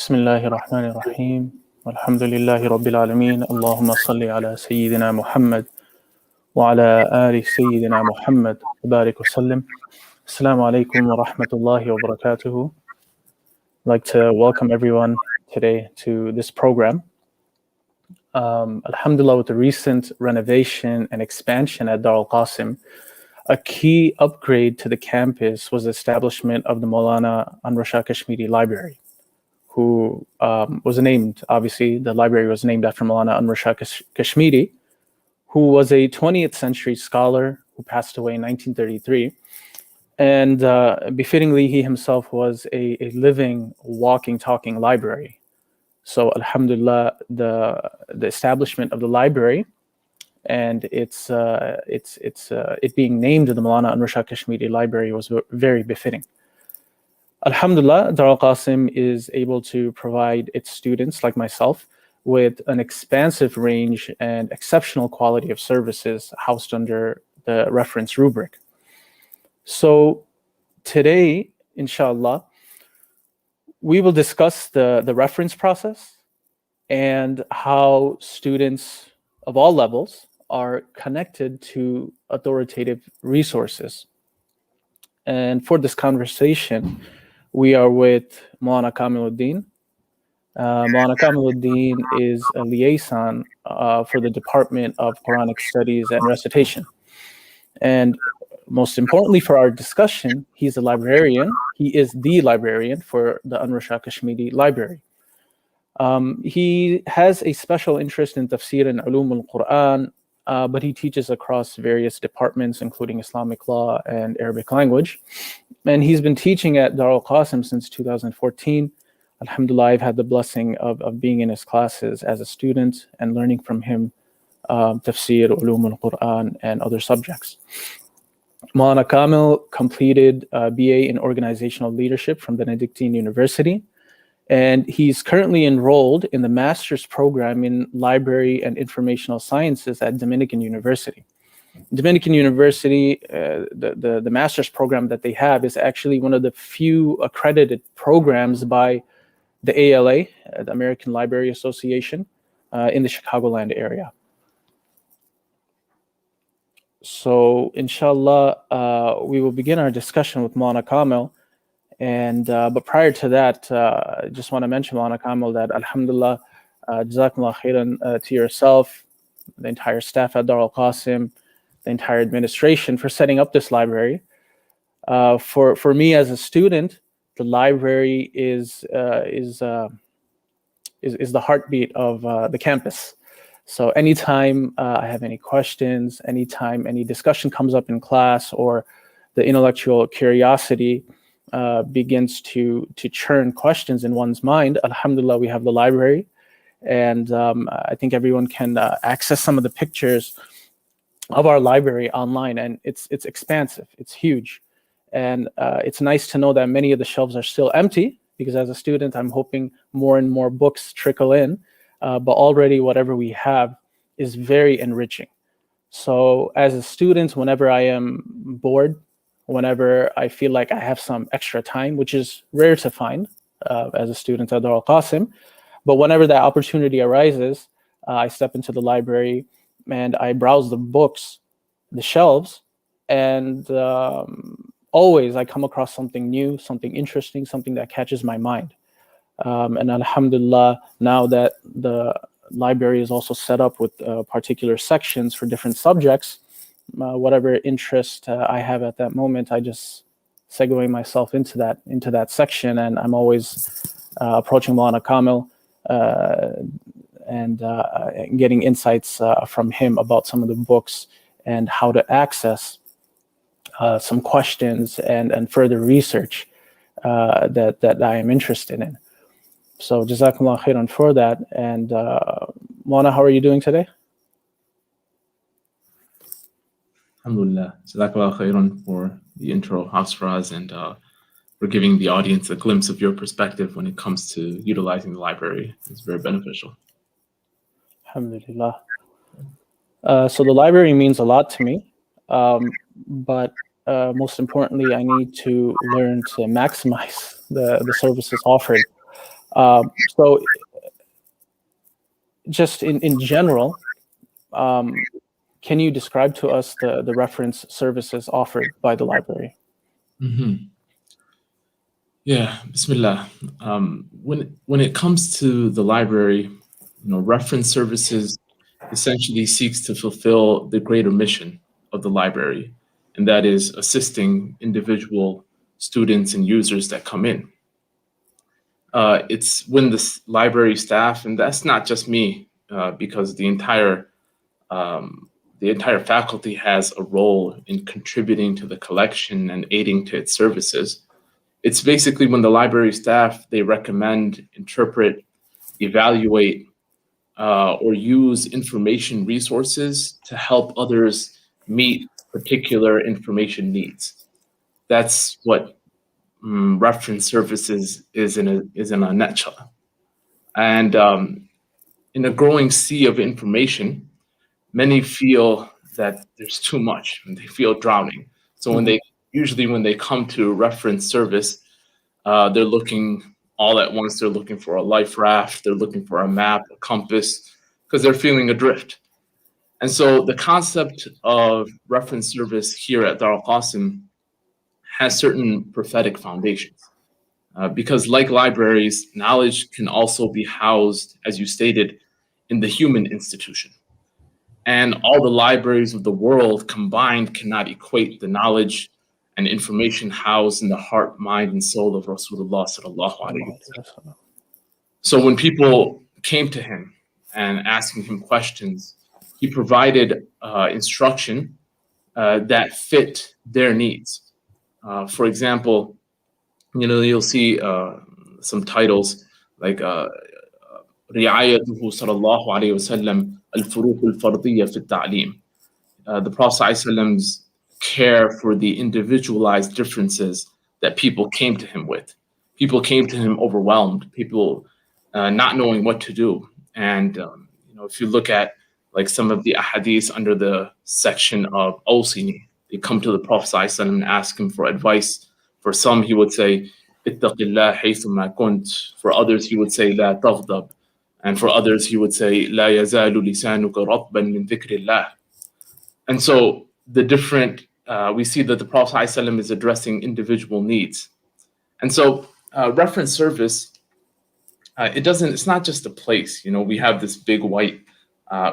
بسم الله الرحمن الرحيم والحمد لله رب العالمين اللهم صل على سيدنا محمد وعلى آل سيدنا محمد وبارك وسلم. Assalamu alaikum wa rahmatullahi wa barakatuhu. I'd like to welcome everyone today to this program. Alhamdulillah, with the recent renovation and expansion at Darul Qasim, a key upgrade to the campus was the establishment of the Mawlana Anwar Shah Kashmiri Library, who was named, obviously, the library was named after Mawlana Anwar Shah Kashmiri, who was a 20th century scholar who passed away in 1933. And befittingly, he himself was a living, walking, talking library. So alhamdulillah, the establishment of the library and it being named the Mawlana Anwar Shah Kashmiri Library was very befitting. Alhamdulillah, Darul Qasim is able to provide its students, like myself, with an expansive range and exceptional quality of services housed under the reference rubric. So today, inshallah, we will discuss the reference process and how students of all levels are connected to authoritative resources. And for this conversation, we are with Mawlana Kamiluddin. Mawlana Kamiluddin is a liaison for the Department of Quranic Studies and Recitation. And most importantly for our discussion, he's a librarian. He is the librarian for the Anwar Shah Kashmiri Library. He has a special interest in tafsir and ulum al-Quran, but he teaches across various departments, including Islamic law and Arabic language. And he's been teaching at Darul Qasim since 2014. Alhamdulillah, I've had the blessing of being in his classes as a student and learning from him tafsir, ulum al-Quran, and other subjects. Mawlana Kamil completed a BA in Organizational Leadership from Benedictine University, and he's currently enrolled in the master's program in Library and Informational Sciences at Dominican University. Dominican University, the master's program that they have is actually one of the few accredited programs by the ALA, the American Library Association, in the Chicagoland area. So, inshallah, we will begin our discussion with Mawlana Kamil. And but prior to that, I just want to mention, Mawlana Kamil, that alhamdulillah, jazakumullah khairan to yourself, the entire staff at Darul Qasim, the entire administration for setting up this library. For me as a student, the library is the heartbeat of the campus. So anytime I have any questions, anytime any discussion comes up in class, or the intellectual curiosity begins to churn questions in one's mind, alhamdulillah, we have the library. And I think everyone can access some of the pictures of our library online, and it's expansive, it's huge. And it's nice to know that many of the shelves are still empty, because as a student, I'm hoping more and more books trickle in. But already whatever we have is very enriching. So as a student, whenever I am bored, whenever I feel like I have some extra time, which is rare to find as a student at Darul Qasim, but whenever that opportunity arises, I step into the library and I browse the books, the shelves, and always I come across something new, something interesting, something that catches my mind. And alhamdulillah, now that the library is also set up with particular sections for different subjects, whatever interest I have at that moment, I just segue myself into that section, and I'm always approaching Mawlana Kamil and getting insights from him about some of the books and how to access some questions and further research that I am interested in. So jazakumullah khairan for that. And Mawlana, how are you doing today? Alhamdulillah. Jazakallah khairan for the intro, Hafsraz, and for giving the audience a glimpse of your perspective when it comes to utilizing the library. It's very beneficial. Alhamdulillah. So the library means a lot to me, but most importantly, I need to learn to maximize the services offered. So just in general, can you describe to us the reference services offered by the library? Mm-hmm. Yeah, Bismillah. When it comes to the library, reference services essentially seeks to fulfill the greater mission of the library, and that is assisting individual students and users that come in. It's when the library staff, and that's not just me, because the entire faculty has a role in contributing to the collection and aiding to its services. It's basically when the library staff, they recommend, interpret, evaluate, or use information resources to help others meet particular information needs. That's what reference services is in a nutshell. And in a growing sea of information, many feel that there's too much and they feel drowning. So when they come to reference service, they're looking all at once. They're looking for a life raft. They're looking for a map, a compass, because they're feeling adrift. And so the concept of reference service here at Darul Qasim has certain prophetic foundations. Because like libraries, knowledge can also be housed, as you stated, in the human institution. And all the libraries of the world combined cannot equate the knowledge and information housed in the heart, mind, and soul of Rasulullah sallallahu alaihi wasallam. So when people came to him and asking him questions, he provided instruction that fit their needs. For example, you'll see some titles like رعايته صلى الله عليه وسلم الفروق الفردية في التعليم. The Prophet ﷺ's care for the individualized differences that people came to him with. People came to him overwhelmed, people not knowing what to do. And if you look at like some of the ahadith under the section of Awsini, they come to the Prophet ﷺ and ask him for advice. For some, he would say, اتق الله حيثما كنت. For others, he would say, لا تغضب. And for others, he would say, لا يزال لسانك رطبا من ذكر الله. And so the different, we see that the Prophet ﷺ is addressing individual needs. And so reference service, it's not just a place. We have this big white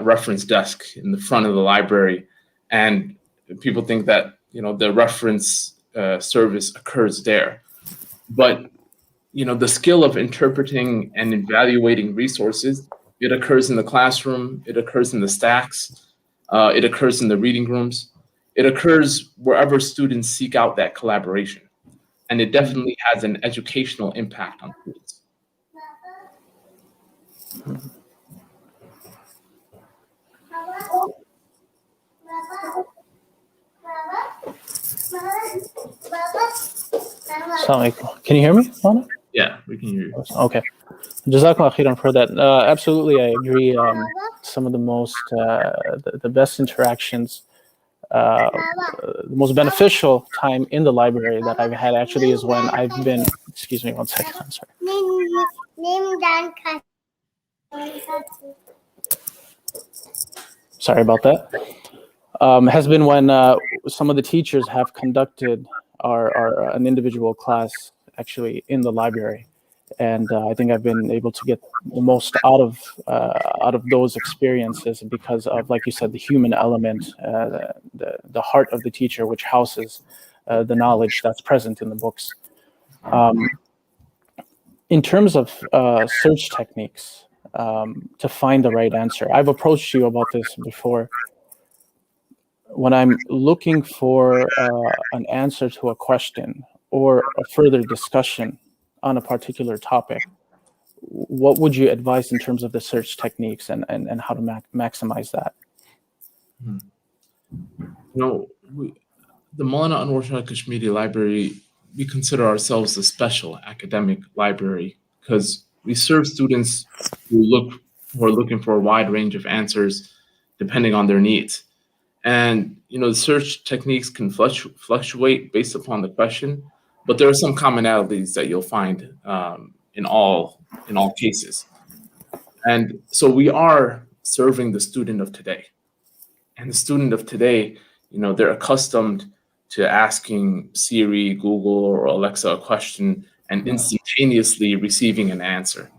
reference desk in the front of the library, and people think that, the reference service occurs there. But the skill of interpreting and evaluating resources, it occurs in the classroom, it occurs in the stacks, it occurs in the reading rooms, it occurs wherever students seek out that collaboration. And it definitely has an educational impact on students. Can you hear me, Mawlana? Yeah, we can hear you. Okay. Jazakallah khairan for that. Absolutely, I agree. Some of the the best interactions, the most beneficial time in the library that I've had actually is when I've been, excuse me 1 second, I'm sorry. Sorry about that. Has been when some of the teachers have conducted an individual class actually in the library. And I think I've been able to get the most out of those experiences because of, like you said, the human element, the heart of the teacher, which houses the knowledge that's present in the books. In terms of search techniques to find the right answer, I've approached you about this before. When I'm looking for an answer to a question or a further discussion on a particular topic, what would you advise in terms of the search techniques and how to maximize that? The Mawlana Anwar Shah Kashmiri Library, we consider ourselves a special academic library because we serve students who are looking for a wide range of answers depending on their needs. And the search techniques can fluctuate based upon the question, but there are some commonalities that you'll find in all in all cases. And so we are serving the student of today. And the student of today, they're accustomed to asking Siri, Google, or Alexa a question and instantaneously receiving an answer.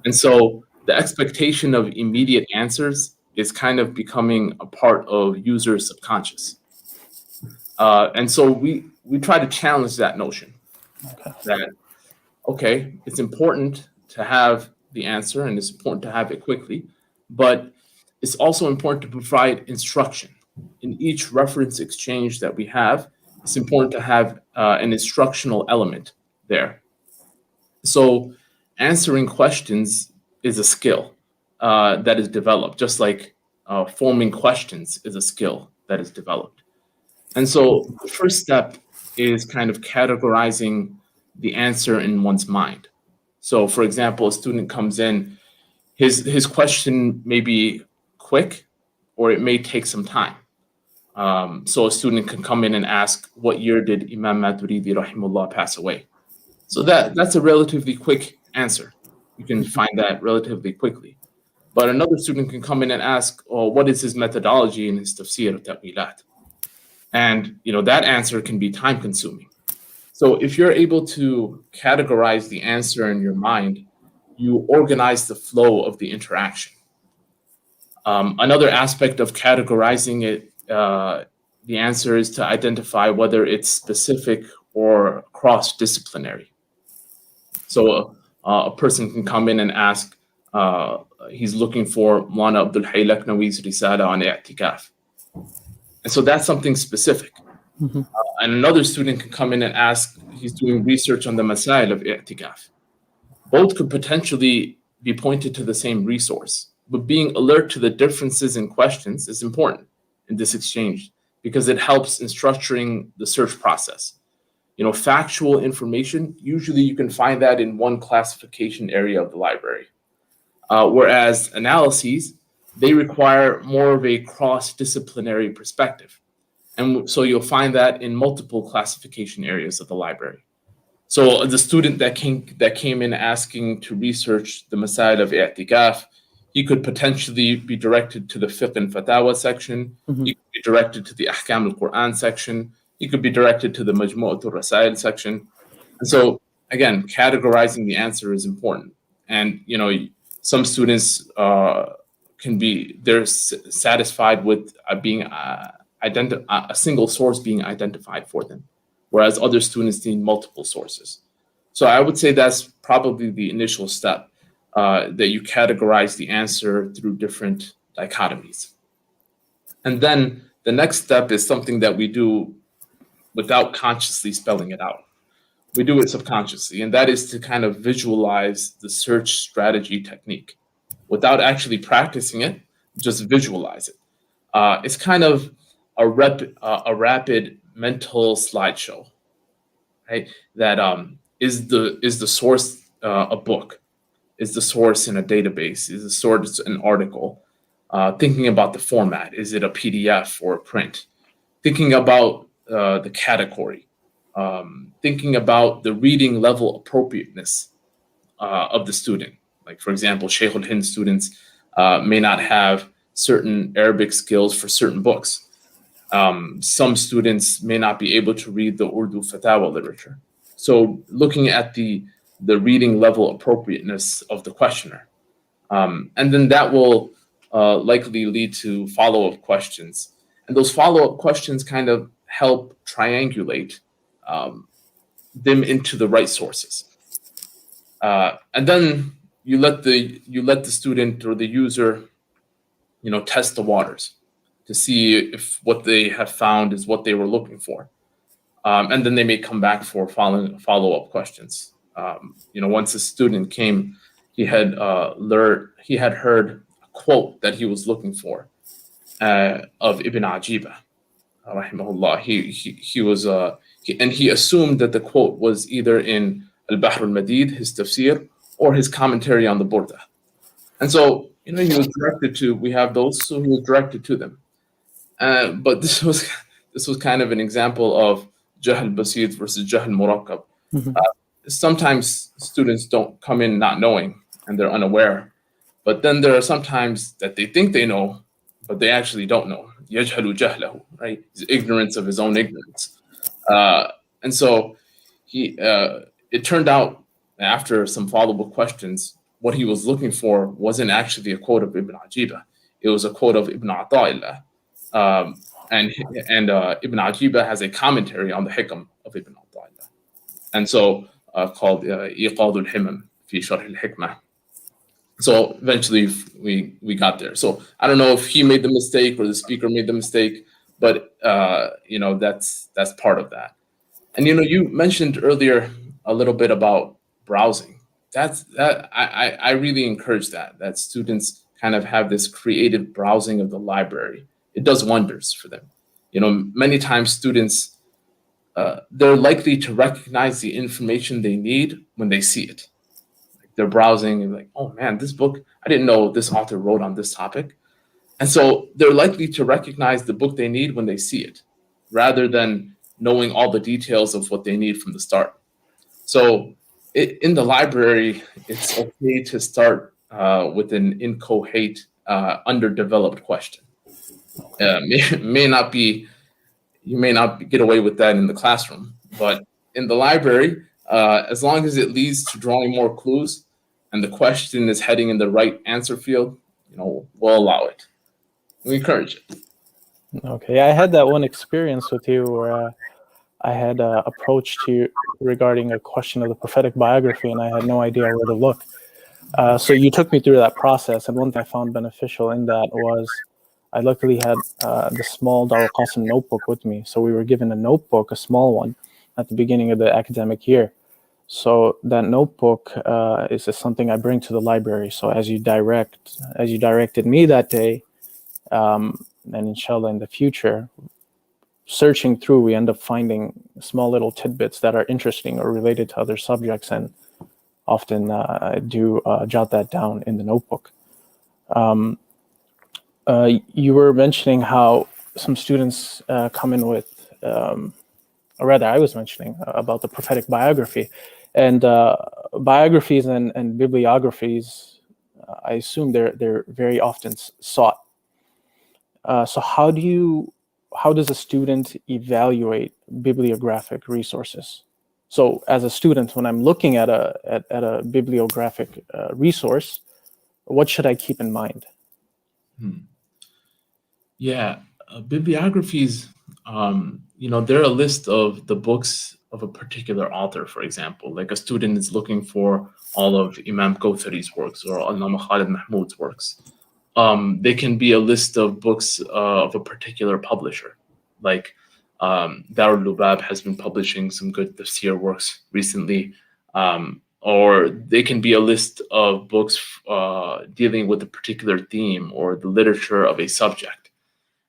And so the expectation of immediate answers is kind of becoming a part of users' subconscious. And so we try to challenge that notion that, okay, it's important to have the answer and it's important to have it quickly, but it's also important to provide instruction. In each reference exchange that we have, it's important to have an instructional element there. So answering questions is a skill that is developed, just like forming questions is a skill that is developed. And so the first step is kind of categorizing the answer in one's mind. So for example, a student comes in, his question may be quick or it may take some time. So a student can come in and ask, what year did Imam Maturidi rahimullah pass away? So that's a relatively quick answer. You can find that relatively quickly. But another student can come in and ask, oh, what is his methodology in his tafsir of ta'wilat? And that answer can be time consuming. So if you're able to categorize the answer in your mind, you organize the flow of the interaction. Another aspect of categorizing it, the answer is to identify whether it's specific or cross-disciplinary. So a person can come in and ask, he's looking for Mawlana Abdul Hayy Laknawi's Risala on i'tikaf. And so that's something specific. Mm-hmm. And another student can come in and ask, he's doing research on the masail of i'tikaf. Both could potentially be pointed to the same resource, but being alert to the differences in questions is important in this exchange because it helps in structuring the search process. Factual information, usually you can find that in one classification area of the library. Whereas analyses, they require more of a cross-disciplinary perspective. And so you'll find that in multiple classification areas of the library. So the student that came in asking to research the masail of i'tikaf, he could potentially be directed to the fiqh and fatawa section. Mm-hmm. He could be directed to the ahkam al-Quran section. He could be directed to the majmu'at al-rasail section. And so again, categorizing the answer is important. And some students they're satisfied with being a single source being identified for them, whereas other students need multiple sources. So I would say that's probably the initial step, that you categorize the answer through different dichotomies. And then the next step is something that we do without consciously spelling it out. We do it subconsciously, and that is to kind of visualize the search strategy technique. Without actually practicing it, just visualize it. It's kind of a rapid mental slideshow, right? That is the source a book? Is the source in a database? Is the source an article? Thinking about the format, is it a PDF or a print? Thinking about the category, thinking about the reading level appropriateness of the student. Like, for example, Shaykh al-Hind students may not have certain Arabic skills for certain books. Some students may not be able to read the Urdu fatawa literature. So looking at the reading level appropriateness of the questioner. And then that will likely lead to follow-up questions. And those follow-up questions kind of help triangulate them into the right sources. And then you let the student or the user, test the waters to see if what they have found is what they were looking for. And then they may come back for follow-up questions. Once a student came, he had heard a quote that he was looking for of Ibn Ajiba, rahimahullah. He assumed that the quote was either in Al-Bahr al-Madid, his tafsir, or his commentary on the Burda. And so, he was directed to, we have those, so he was directed to them. But this was kind of an example of Jahl Basit versus Jahl Murakkab. Mm-hmm. sometimes students don't come in not knowing and they're unaware, but then there are sometimes that they think they know, but they actually don't know. يَجْهَلُ جَهْلَهُ, right? His ignorance of his own ignorance. And so it turned out after some follow-up questions, what he was looking for wasn't actually a quote of Ibn Ajibah. It was a quote of Ibn Ata'illah. And Ibn Ajibah has a commentary on the Hikam of Ibn Ata'illah. And so called إيقاظ الحمم في شرح الحكمة. So eventually we got there. So I don't know if he made the mistake or the speaker made the mistake, but that's part of that. And you mentioned earlier a little bit about browsing. I really encourage that students kind of have this creative browsing of the library. It does wonders for them. Many times students they're likely to recognize the information they need when they see it. They're browsing and like, oh man, this book, I didn't know this author wrote on this topic. And so they're likely to recognize the book they need when they see it, rather than knowing all the details of what they need from the start. So in the library, it's okay to start with an inchoate, underdeveloped question. You may not get away with that in the classroom, but in the library, as long as it leads to drawing more clues and the question is heading in the right answer field, we'll allow it. We encourage it. Okay, I had that one experience with you where I had approached you regarding a question of the prophetic biography, and I had no idea where to look. So you took me through that process, and one thing I found beneficial in that was I luckily had the small Darul Qasim notebook with me. So we were given a notebook, a small one, at the beginning of the academic year. So that notebook is something I bring to the library. So as you directed me that day, and inshallah in the future, searching through, we end up finding small little tidbits that are interesting or related to other subjects, and often do jot that down in the notebook. You were mentioning how some students come in with, or rather I was mentioning about the prophetic biography, and biographies and bibliographies, I assume they're very often sought. So how does a student evaluate bibliographic resources? So as a student, when I'm looking at a bibliographic resource, what should I keep in mind? Yeah, bibliographies, they're a list of the books of a particular author, for example. Like a student is looking for all of Imam Kawthari's works or Allama Khalid Mahmoud's works. They can be a list of books of a particular publisher. Like Darul Lubab has been publishing some good tafsir works recently. Or they can be a list of books dealing with a particular theme or the literature of a subject.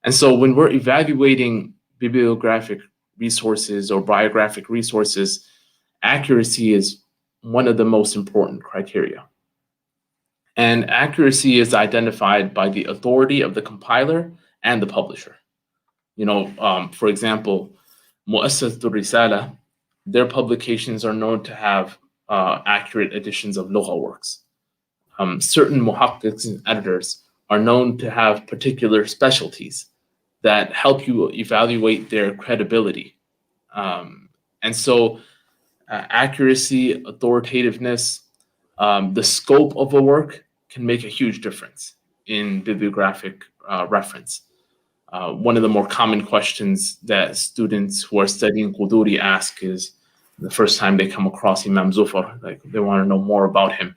And so when we're evaluating bibliographic resources or biographic resources, accuracy is one of the most important criteria. And accuracy is identified by the authority of the compiler and the publisher. For example, Mu'assasatul Risala, their publications are known to have accurate editions of Lugha works. Certain muhaqqiqs and editors are known to have particular specialties that help you evaluate their credibility. And so accuracy, authoritativeness, the scope of a work can make a huge difference in bibliographic reference. One of the more common questions that students who are studying Quduri ask is the first time they come across Imam Zufar, like they want to know more about him.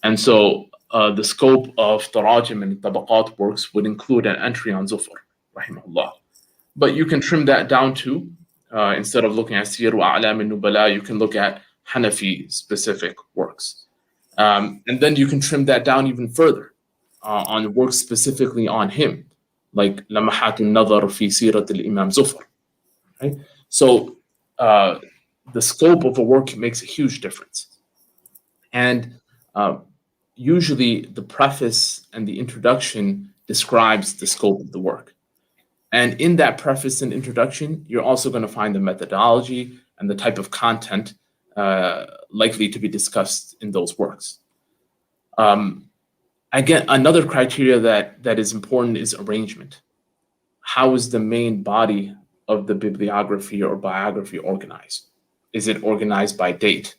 And so the scope of Tarajim and Tabaqat works would include an entry on Zufar, rahimahullah. But you can trim that down to, instead of looking at Siyar wa A'lam al-Nubala, you can look at Hanafi specific works. And then you can trim that down even further on works specifically on him, like Lamahat al-Nadhar fi Sirat al-Imam Zufar. Right? So the scope of a work makes a huge difference. And usually the preface and the introduction describes the scope of the work. And in that preface and introduction, you're also going to find the methodology and the type of content likely to be discussed in those works. Again, another criteria that is important is arrangement. How is the main body of the bibliography or biography organized? Is it organized by date?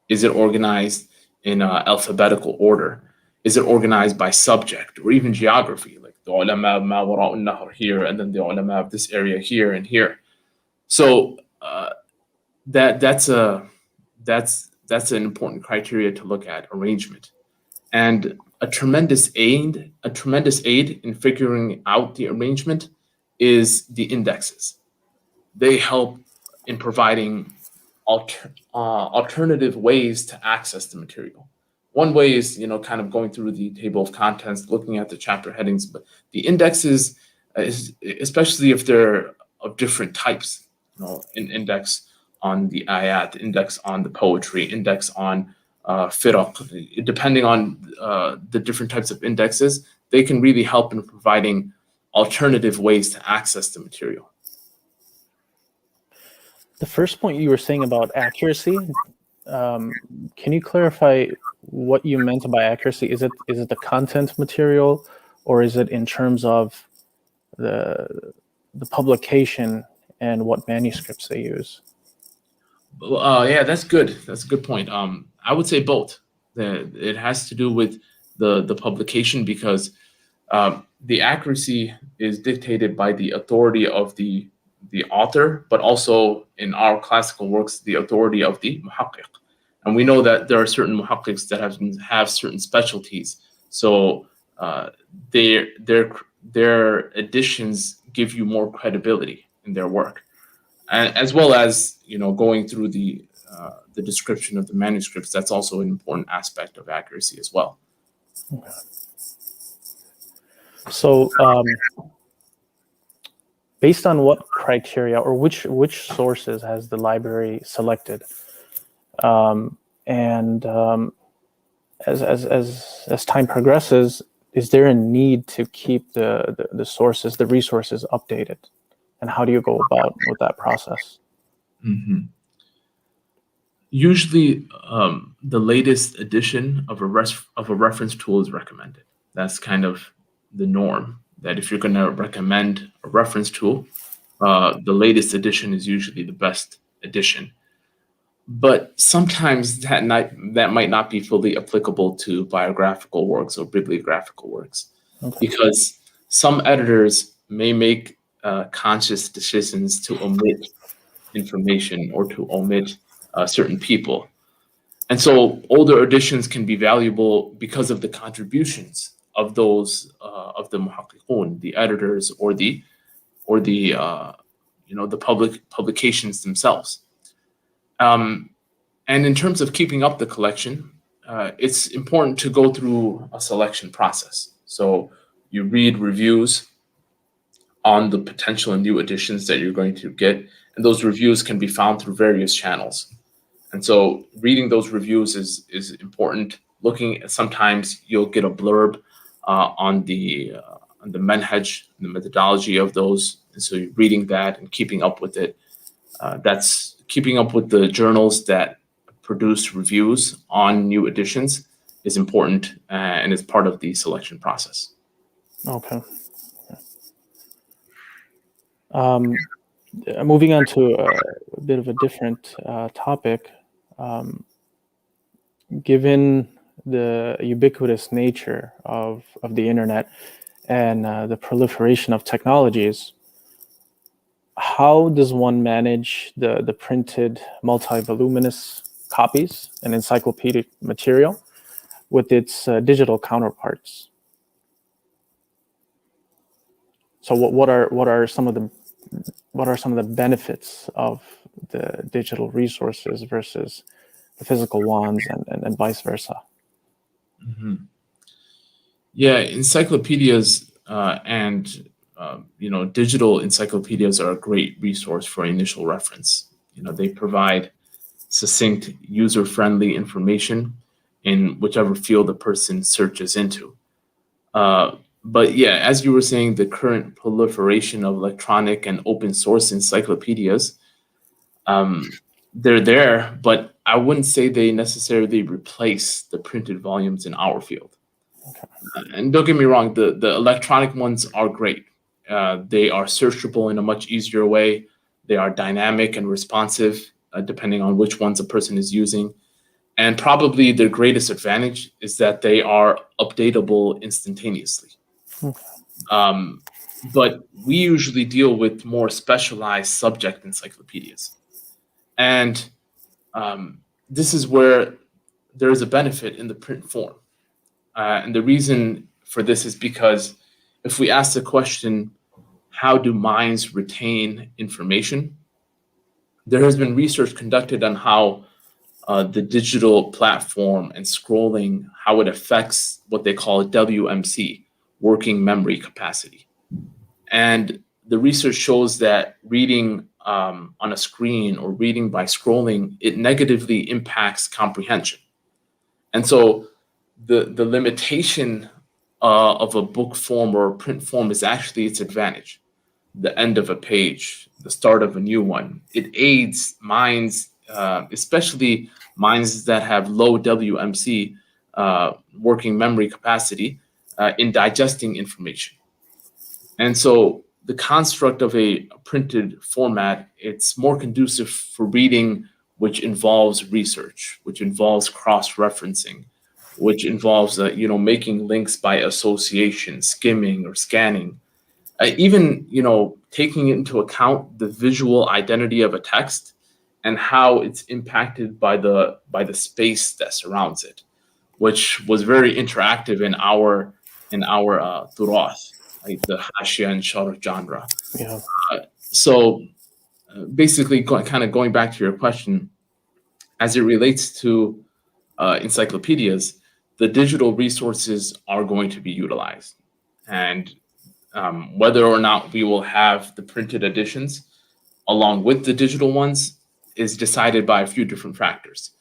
Is it organized in alphabetical order? Is it organized by subject or even geography, like the ulama of ma wara al-nahr here, and then the ulama of this area here and here? So that's an important criteria to look at, arrangement. And a tremendous aid in figuring out the arrangement is the indexes. They help in providing alternative ways to access the material. One way is, kind of going through the table of contents, looking at the chapter headings, but the indexes, especially if they're of different types, an index on the ayat, index on the poetry, index on firaq, depending on the different types of indexes, they can really help in providing alternative ways to access the material. The first point you were saying about accuracy, can you clarify what you meant by accuracy? Is it the content material, or is it in terms of the publication and what manuscripts they use? Yeah, that's good. That's a good point. I would say both. It has to do with the publication, because the accuracy is dictated by the authority of the author, but also in our classical works, the authority of the muhaqqiq. And we know that there are certain muhaqqiqs that have certain specialties. So their editions give you more credibility in their work, and as well as going through the description of the manuscripts. That's also an important aspect of accuracy as well. Okay. So, based on what criteria or which sources has the library selected? As time progresses, is there a need to keep the sources, the resources updated? And how do you go about with that process? Mm-hmm. Usually, the latest edition of a reference tool is recommended. That's kind of the norm, that if you're going to recommend a reference tool, the latest edition is usually the best edition. But sometimes that might not be fully applicable to biographical works or bibliographical works, Okay. because some editors may make conscious decisions to omit information or to omit certain people. And so older editions can be valuable because of the contributions of those of the muhaqqiqun, the editors, or the publications themselves. And in terms of keeping up the collection, it's important to go through a selection process. So you read reviews on the potential new editions that you're going to get, and those reviews can be found through various channels. And so reading those reviews is important. Sometimes you'll get a blurb on the manhaj, the methodology of those, and so you're reading that and keeping up with it. That's keeping up with the journals that produce reviews on new editions is important, and is part of the selection process. Okay. Moving on to a bit of a different topic. Given the ubiquitous nature of the internet and the proliferation of technologies, how does one manage the printed multi-voluminous copies and encyclopedic material with its digital counterparts? So what are some of the benefits of the digital resources versus the physical ones, and vice versa? Mm-hmm. Yeah, encyclopedias and digital encyclopedias are a great resource for initial reference. They provide succinct, user-friendly information in whichever field a person searches into. But yeah, as you were saying, the current proliferation of electronic and open source encyclopedias, they're there, but I wouldn't say they necessarily replace the printed volumes in our field. And don't get me wrong, the electronic ones are great. They are searchable in a much easier way. They are dynamic and responsive, depending on which ones a person is using. And probably their greatest advantage is that they are updatable instantaneously. But we usually deal with more specialized subject encyclopedias. And this is where there is a benefit in the print form. And the reason for this is because if we ask the question, how do minds retain information? There has been research conducted on how the digital platform and scrolling, how it affects what they call WMC, working memory capacity. And the research shows that reading on a screen or reading by scrolling, it negatively impacts comprehension. And so the limitation of a book form or a print form is actually its advantage. The end of a page, the start of a new one, it aids minds, especially minds that have low WMC, working memory capacity, in digesting information. And so the construct of a printed format, it's more conducive for reading, which involves research, which involves cross-referencing, which involves making links by association, skimming or scanning, even taking into account the visual identity of a text and how it's impacted by the space that surrounds it, which was very interactive in our turath, like the Hashia and Sharh genre. Yeah. So basically, kind of going back to your question, as it relates to encyclopedias, the digital resources are going to be utilized. And whether or not we will have the printed editions along with the digital ones is decided by a few different factors.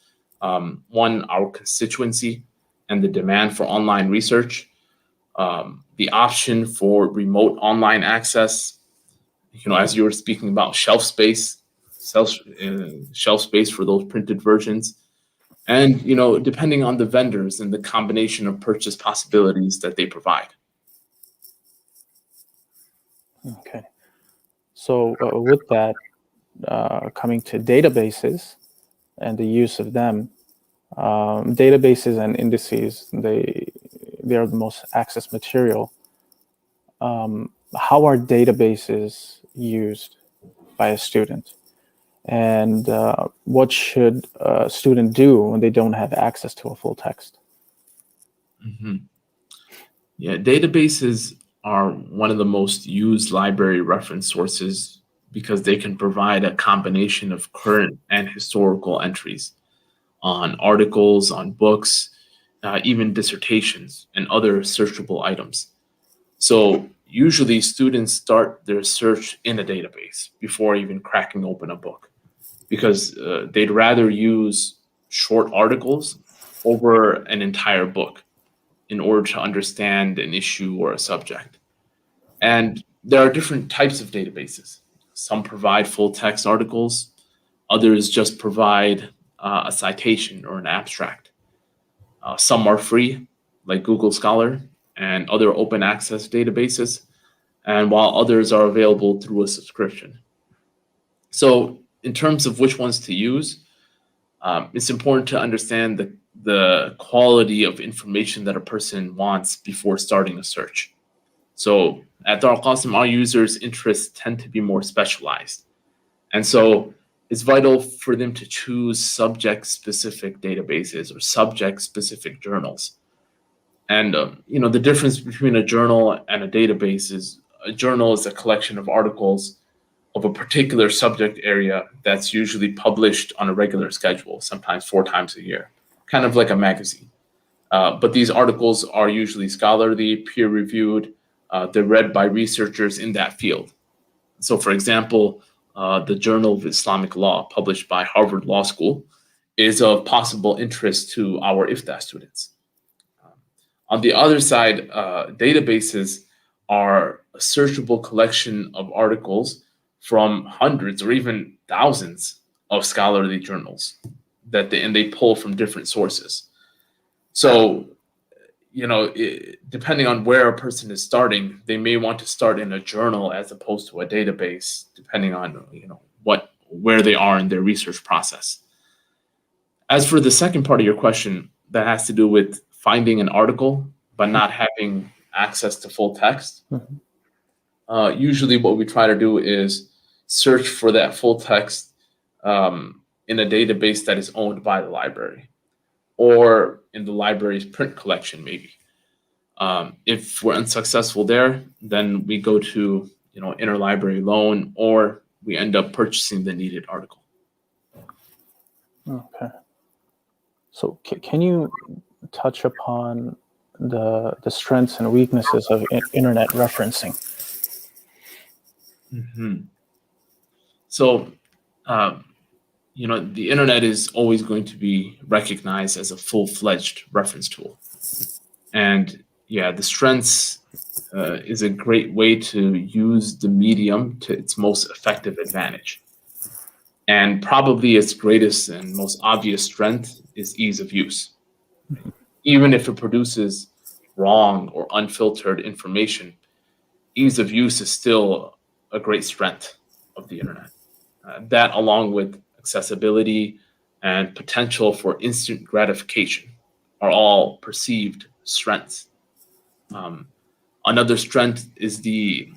One, our constituency and the demand for online research, the option for remote online access, as you were speaking about shelf space for those printed versions, and depending on the vendors and the combination of purchase possibilities that they provide. Okay. So with that, coming to databases and the use of them, databases and indices, they are the most accessed material. How are databases used by a student? And what should a student do when they don't have access to a full text? Mm-hmm. Yeah, databases are one of the most used library reference sources because they can provide a combination of current and historical entries on articles, on books, even dissertations and other searchable items. So usually students start their search in a database before even cracking open a book, because they'd rather use short articles over an entire book in order to understand an issue or a subject. And there are different types of databases. Some provide full text articles, others just provide a citation or an abstract. Some are free, like Google Scholar and other open access databases, and while others are available through a subscription. So in terms of which ones to use, it's important to understand the quality of information that a person wants before starting a search. So at Darul Qasim, our users' interests tend to be more specialized. And so it's vital for them to choose subject-specific databases or subject-specific journals. And the difference between a journal and a database is a journal is a collection of articles of a particular subject area that's usually published on a regular schedule, sometimes 4 times a year, kind of like a magazine. But these articles are usually scholarly, peer-reviewed. They're read by researchers in that field. So, for example, the Journal of Islamic Law, published by Harvard Law School, is of possible interest to our IFTA students. On the other side, databases are a searchable collection of articles from hundreds or even thousands of scholarly journals. and they pull from different sources. So, depending on where a person is starting, they may want to start in a journal as opposed to a database, depending on where they are in their research process. As for the second part of your question, that has to do with finding an article but not having access to full text. Usually what we try to do is search for that full text in a database that is owned by the library, or in the library's print collection, maybe. If we're unsuccessful there, then we go to interlibrary loan, or we end up purchasing the needed article. Okay. So can you touch upon the strengths and weaknesses of internet referencing? So, the internet is always going to be recognized as a full-fledged reference tool. And the strengths is a great way to use the medium to its most effective advantage. And probably its greatest and most obvious strength is ease of use. Even if it produces wrong or unfiltered information, ease of use is still a great strength of the internet. That, along with accessibility and potential for instant gratification, are all perceived strengths. Another strength is the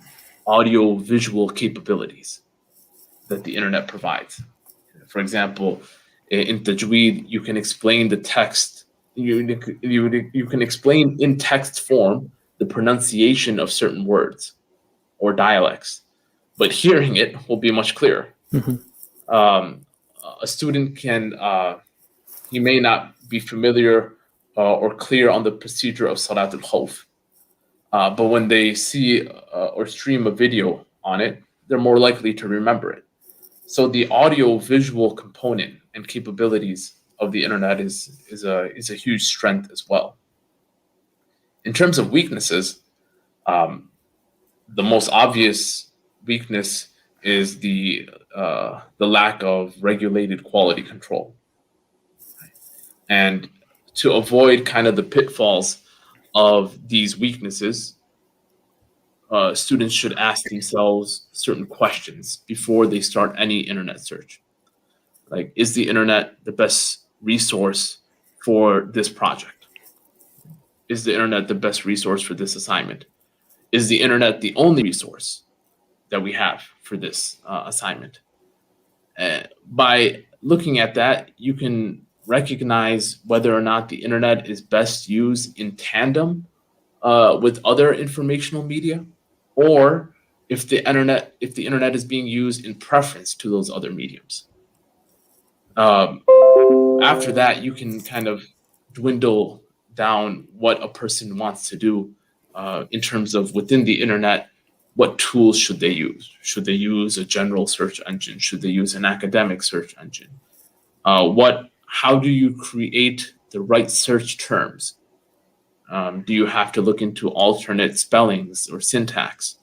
audio-visual capabilities that the internet provides. For example, in Tajweed, you can explain the text. You can explain in text form the pronunciation of certain words or dialects, but hearing it will be much clearer. A student he may not be familiar or clear on the procedure of Salat al-Khawf, but when they see or stream a video on it, they're more likely to remember it. So the audio-visual component and capabilities of the internet is a huge strength as well. In terms of weaknesses, the most obvious weakness is the lack of regulated quality control. And to avoid kind of the pitfalls of these weaknesses, students should ask themselves certain questions before they start any internet search. Like, is the internet the best resource for this project? Is the internet the best resource for this assignment? Is the internet the only resource that we have for this assignment? By looking at that, you can recognize whether or not the internet is best used in tandem with other informational media, or if the internet is being used in preference to those other mediums. After that, you can kind of dwindle down what a person wants to do in terms of within the internet. What tools should they use? Should they use a general search engine? Should they use an academic search engine? How do you create the right search terms? Do you have to look into alternate spellings or syntax?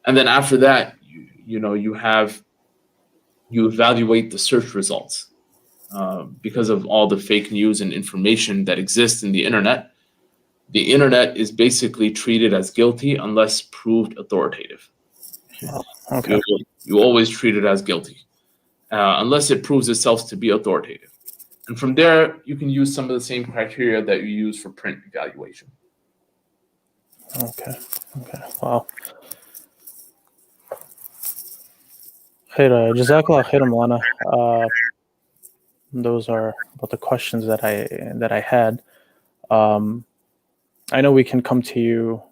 And then after that, you evaluate the search results. Because of all the fake news and information that exists in the internet is basically treated as guilty unless proved authoritative. Okay. You always treat it as guilty unless it proves itself to be authoritative. And from there, you can use some of the same criteria that you use for print evaluation. Okay. Wow. Khair, Jazakallah khair, Mawlana. Those are about the questions that I had. I know we can come to you.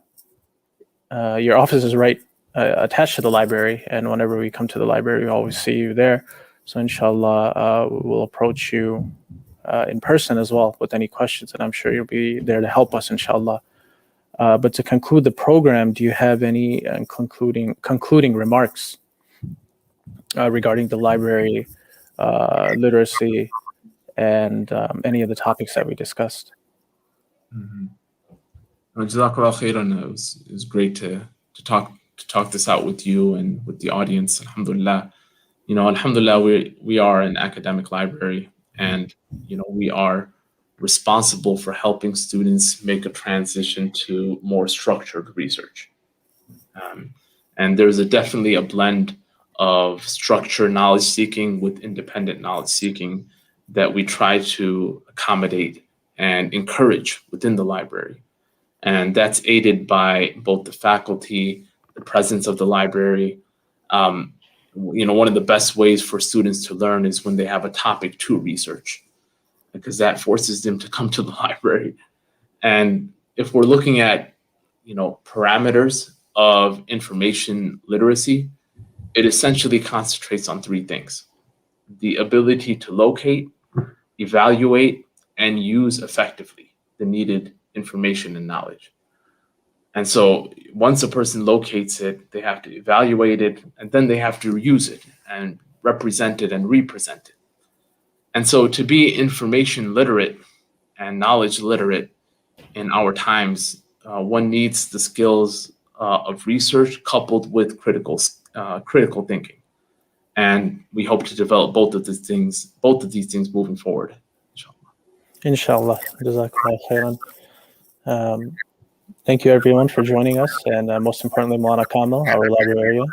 Your office is right attached to the library, and whenever we come to the library, we always see you there. So inshallah, we'll approach you in person as well with any questions, and I'm sure you'll be there to help us, inshallah. But to conclude the program, do you have any concluding remarks regarding the library, literacy, and any of the topics that we discussed? Jazakallah khairan. It was great to talk this out with you and with the audience. Alhamdulillah. Alhamdulillah, we are an academic library, and we are responsible for helping students make a transition to more structured research. And there's definitely a blend of structured knowledge seeking with independent knowledge seeking that we try to accommodate and encourage within the library. And that's aided by both the faculty, the presence of the library. One of the best ways for students to learn is when they have a topic to research, because that forces them to come to the library. And if we're looking at, parameters of information literacy, it essentially concentrates on three things: the ability to locate, evaluate, and use effectively the needed information and knowledge. And so once a person locates it, they have to evaluate it, and then they have to use it and represent it and represent it. And so to be information literate and knowledge literate in our times, one needs the skills of research coupled with critical thinking. And we hope to develop both of these things moving forward. Inshallah. Jazakallah khairan. Thank you everyone for joining us, and most importantly, Mawlana Kamil, our librarian.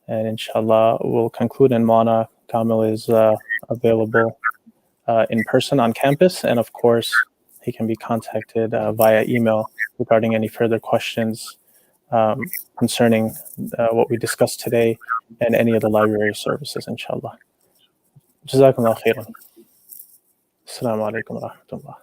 And inshallah, we'll conclude, and Mawlana Kamil is available in person on campus, and of course, he can be contacted via email regarding any further questions concerning what we discussed today and any of the library services, inshallah. Jazakallah khairan. Assalamu alaikum wa rahmatullah.